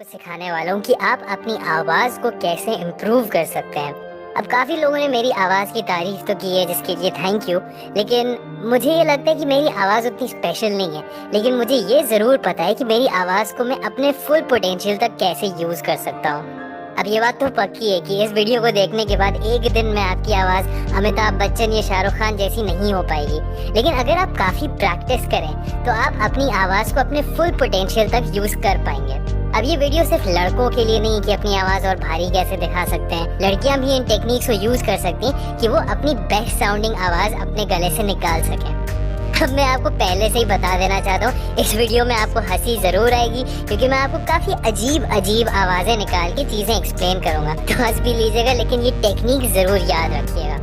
आपको सिखाने वाला हूँ कि आप अपनी आवाज़ को कैसे इम्प्रूव कर सकते हैं। अब काफ़ी लोगों ने मेरी आवाज़ की तारीफ़ तो की है, जिसके लिए थैंक यू। लेकिन मुझे ये लगता है कि मेरी आवाज़ उतनी स्पेशल नहीं है। लेकिन मुझे ये ज़रूर पता है कि मेरी आवाज़ को मैं अपने फुल पोटेंशियल तक कैसे यूज़ कर सकता हूँ। अब ये बात तो पक्की है कि इस वीडियो को देखने के बाद एक दिन में आपकी आवाज़ अमिताभ बच्चन या शाहरुख खान जैसी नहीं हो पाएगी। लेकिन अगर आप काफ़ी प्रैक्टिस करें तो आप अपनी आवाज़ को अपने फुल पोटेंशियल तक यूज़ कर पाएंगे। अब ये वीडियो सिर्फ लड़कों के लिए नहीं कि अपनी आवाज़ और भारी कैसे दिखा सकते हैं, लड़कियां भी इन टेक्निक्स को यूज़ कर सकती हैं कि वो अपनी बेस्ट साउंडिंग आवाज़ अपने गले से निकाल सकें। अब मैं आपको पहले से ही बता देना चाहता हूँ, इस वीडियो में आपको हंसी ज़रूर आएगी क्योंकि मैं आपको काफ़ी अजीब अजीब आवाज़ें निकाल के चीज़ें एक्सप्लेन करूँगा। तो हंस भी लीजिएगा, लेकिन ये टेक्निक ज़रूर याद रखिएगा।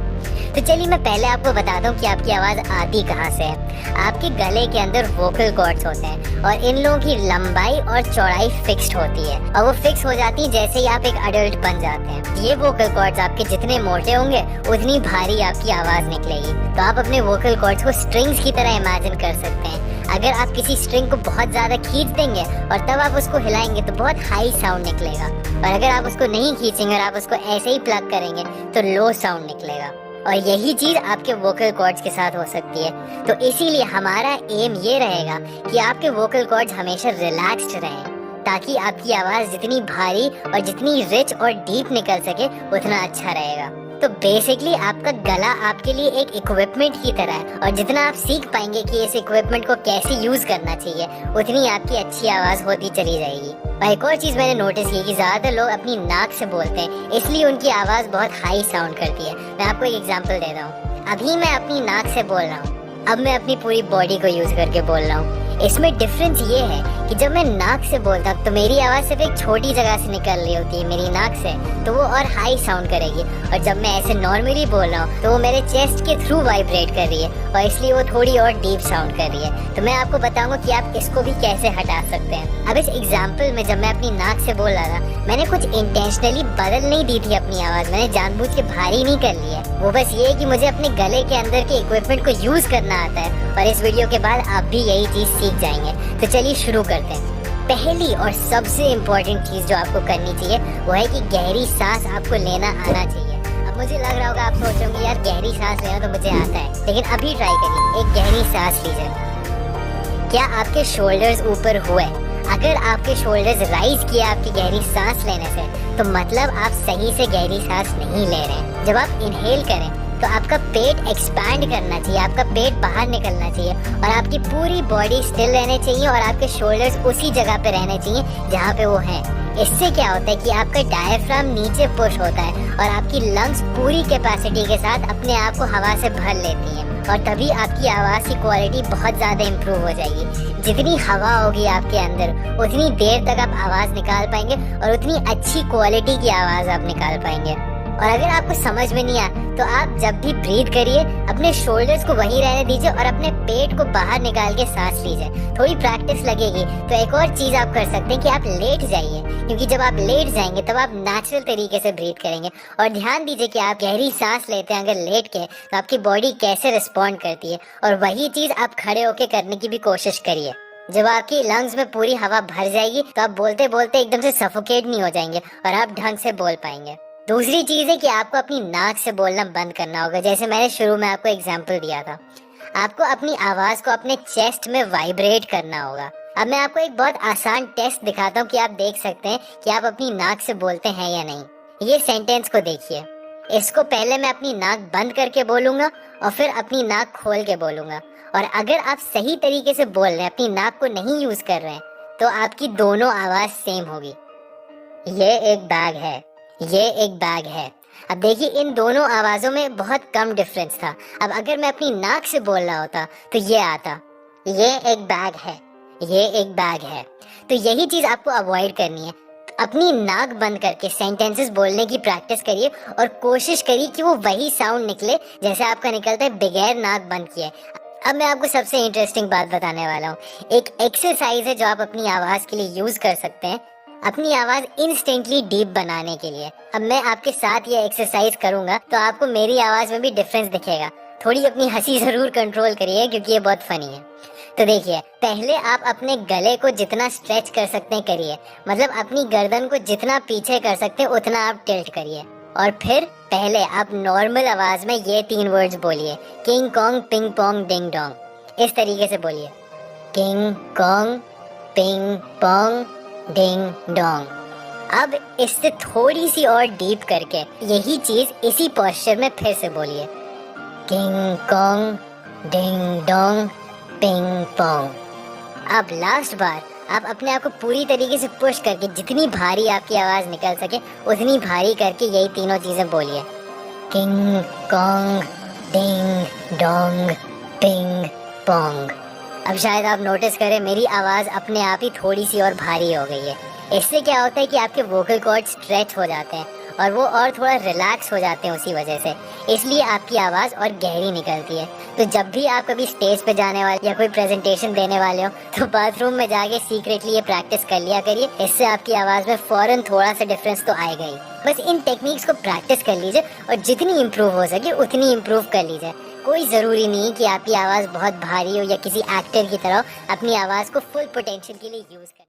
तो चलिए मैं पहले आपको बताता हूँ कि आपकी आवाज़ आती कहाँ से है। आपके गले के अंदर वोकल कॉर्ड्स होते हैं और इन लोगों की लंबाई और चौड़ाई फिक्स्ड होती है और वो फिक्स हो जाती है जैसे ही आप एक अडल्ट बन जाते हैं। ये वोकल कॉर्ड्स आपके जितने मोटे होंगे उतनी भारी आपकी आवाज़ निकलेगी। तो आप अपने वोकल कॉर्ड्स को स्ट्रिंग्स की तरह इमेजिन कर सकते हैं। अगर आप किसी स्ट्रिंग को बहुत ज़्यादा खींच देंगे और तब आप उसको हिलाएंगे तो बहुत हाई साउंड निकलेगा, और अगर आप उसको नहीं खींचेंगे और आप उसको ऐसे ही प्लग करेंगे तो लो साउंड निकलेगा। और यही चीज आपके वोकल कॉर्ड्स के साथ हो सकती है। तो इसीलिए हमारा एम ये रहेगा कि आपके वोकल कॉर्ड्स हमेशा रिलैक्स्ड रहें, ताकि आपकी आवाज जितनी भारी और जितनी रिच और डीप निकल सके उतना अच्छा रहेगा। तो बेसिकली आपका गला आपके लिए एक इक्विपमेंट की तरह है, और जितना आप सीख पाएंगे कि इस इक्विपमेंट को कैसे यूज करना चाहिए उतनी आपकी अच्छी आवाज होती चली जाएगी। और एक और चीज मैंने नोटिस की कि ज्यादातर लोग अपनी नाक से बोलते हैं, इसलिए उनकी आवाज बहुत हाई साउंड करती है। मैं आपको एक एग्जांपल दे रहा हूँ। अभी मैं अपनी नाक से बोल रहा हूँ, अब मैं अपनी पूरी बॉडी को यूज करके बोल रहा हूँ। इसमें डिफरेंस ये है कि जब मैं नाक से बोलता हूँ तो मेरी आवाज सिर्फ एक छोटी जगह से निकल रही होती है मेरी नाक से, तो वो और हाई साउंड करेगी। और जब मैं ऐसे नॉर्मली बोल रहा हूँ तो वो मेरे चेस्ट के थ्रू वाइब्रेट कर रही है और इसलिए वो थोड़ी और डीप साउंड कर रही है। तो मैं आपको बताऊंगा कि आप इसको भी कैसे हटा सकते हैं। अब इस एग्जाम्पल में जब मैं अपनी नाक से बोल रहा था, मैंने कुछ इंटेंशनली बदल नहीं दी थी अपनी आवाज, मैंने जानबूझ के भारी नहीं कर ली है। वो बस ये है कि मुझे अपने गले के अंदर के इक्विपमेंट को यूज करना आता है, और इस वीडियो के बाद आप भी यही चीज सीख जाएंगे। तो चलिए शुरू करते हैं। पहली और सबसे इम्पोर्टेंट चीज जो आपको करनी चाहिए वो है कि गहरी सांस आपको लेना आना चाहिए। अब मुझे लग रहा होगा आप सोच रहे होंगे यार गहरी सांस लेना तो मुझे आता है, लेकिन अभी ट्राई करिए। एक गहरी सांस लीजिए। क्या आपके शोल्डर्स ऊपर हुए? अगर आपके शोल्डर्स राइज किए आपकी गहरी सांस लेने से, तो मतलब आप सही से गहरी सांस नहीं ले रहे हैं। जब आप इनहेल करें तो आपका पेट एक्सपैंड करना चाहिए, आपका पेट बाहर निकलना चाहिए और आपकी पूरी बॉडी स्टिल रहनी चाहिए और आपके शोल्डर्स उसी जगह पे रहने चाहिए जहाँ पे वो हैं। इससे क्या होता है कि आपका डायफ्राम नीचे पुश होता है और आपकी लंग्स पूरी कैपेसिटी के साथ अपने आप को हवा से भर लेती हैं, और तभी आपकी आवाज़ की क्वालिटी बहुत ज़्यादा इम्प्रूव हो जाएगी। जितनी हवा होगी आपके अंदर उतनी देर तक आप आवाज़ निकाल पाएंगे और उतनी अच्छी क्वालिटी की आवाज़ आप निकाल पाएंगे। और अगर आपको समझ में नहीं आया तो आप जब भी ब्रीथ करिए अपने शोल्डर्स को वहीं रहने दीजिए और अपने पेट को बाहर निकाल के सांस लीजिए। थोड़ी प्रैक्टिस लगेगी तो एक और चीज आप कर सकते हैं कि आप लेट जाइए, क्योंकि जब आप लेट जाएंगे तब आप नेचुरल तरीके से ब्रीथ करेंगे। और ध्यान दीजिए कि आप गहरी सांस लेते हैं अगर लेट के तो आपकी बॉडी कैसे रिस्पॉन्ड करती है, और वही चीज आप खड़े होके करने की भी कोशिश करिए। जब आपकी लंग्स में पूरी हवा भर जाएगी तो आप बोलते बोलते एकदम से सफोकेट नहीं हो जाएंगे और आप ढंग से बोल पाएंगे। दूसरी चीज है कि आपको अपनी नाक से बोलना बंद करना होगा। जैसे मैंने शुरू में आपको एग्जांपल दिया था, आपको अपनी आवाज को अपने चेस्ट में वाइब्रेट करना होगा। अब मैं आपको एक बहुत आसान टेस्ट दिखाता हूँ कि आप देख सकते हैं कि आप अपनी नाक से बोलते हैं या नहीं। ये सेंटेंस को देखिए। इसको पहले मैं अपनी नाक बंद करके बोलूंगा और फिर अपनी नाक खोल के बोलूंगा, और अगर आप सही तरीके से बोल रहे हैं, अपनी नाक को नहीं यूज कर रहे हैं, तो आपकी दोनों आवाज सेम होगी। ये एक बैग है, ये एक बैग है। अब देखिए इन दोनों आवाजों में बहुत कम डिफरेंस था। अब अगर मैं अपनी नाक से बोल रहा होता तो ये आता, ये एक बैग है, ये एक बैग है। तो यही चीज आपको अवॉइड करनी है। अपनी नाक बंद करके सेंटेंसेस बोलने की प्रैक्टिस करिए और कोशिश करिए कि वो वही साउंड निकले जैसे आपका निकलता है बगैर नाक बंद किए। अब मैं आपको सबसे इंटरेस्टिंग बात बताने वाला हूँ। एक एक्सरसाइज है जो आप अपनी आवाज के लिए यूज कर सकते हैं अपनी आवाज इंस्टेंटली डीप बनाने के लिए। अब मैं आपके साथ ये एक्सरसाइज करूंगा तो आपको मेरी आवाज में भी डिफरेंस दिखेगा। थोड़ी अपनी हंसी जरूर कंट्रोल करिए क्योंकि ये बहुत फनी है। तो देखिए, पहले आप अपने गले को जितना स्ट्रेच कर सकते हैं करिए, मतलब अपनी गर्दन को जितना पीछे कर सकते हैं उतना आप टिल्ट करिए। और फिर पहले आप नॉर्मल आवाज में ये 3 वर्ड्स बोलिए, king Kong ping pong ding dong. इस तरीके से बोलिए, king Kong ping pong ding dong. अब इससे थोड़ी सी और डीप करके यही चीज इसी पोस्चर में फिर से बोलिए, king Kong ding dong ping pong. अब लास्ट बार आप अपने आप को पूरी तरीके से पुश करके जितनी भारी आपकी आवाज निकल सके उतनी भारी करके यही तीनों चीजें बोलिए, king Kong ding dong ping pong. अब शायद आप नोटिस करें मेरी आवाज अपने आप ही थोड़ी सी और भारी हो गई है। इससे क्या होता है कि आपके वोकल कॉर्ड स्ट्रेच हो जाते हैं और वो और थोड़ा रिलैक्स हो जाते हैं उसी वजह से, इसलिए आपकी आवाज़ और गहरी निकलती है। तो जब भी आप कभी स्टेज पे जाने वाले या कोई प्रेजेंटेशन देने वाले हो तो बाथरूम में जाके सीक्रेटली ये प्रैक्टिस कर लिया करिए, इससे आपकी आवाज़ में फौरन थोड़ा सा डिफरेंस तो आएगा ही। बस इन टेक्निक्स को प्रैक्टिस कर लीजिए और जितनी इम्प्रूव हो सके उतनी इम्प्रूव कर लीजिए। कोई ज़रूरी नहीं कि आपकी आवाज़ बहुत भारी हो या किसी एक्टर की तरह अपनी आवाज़ को फुल पोटेंशियल के लिए यूज़ करें।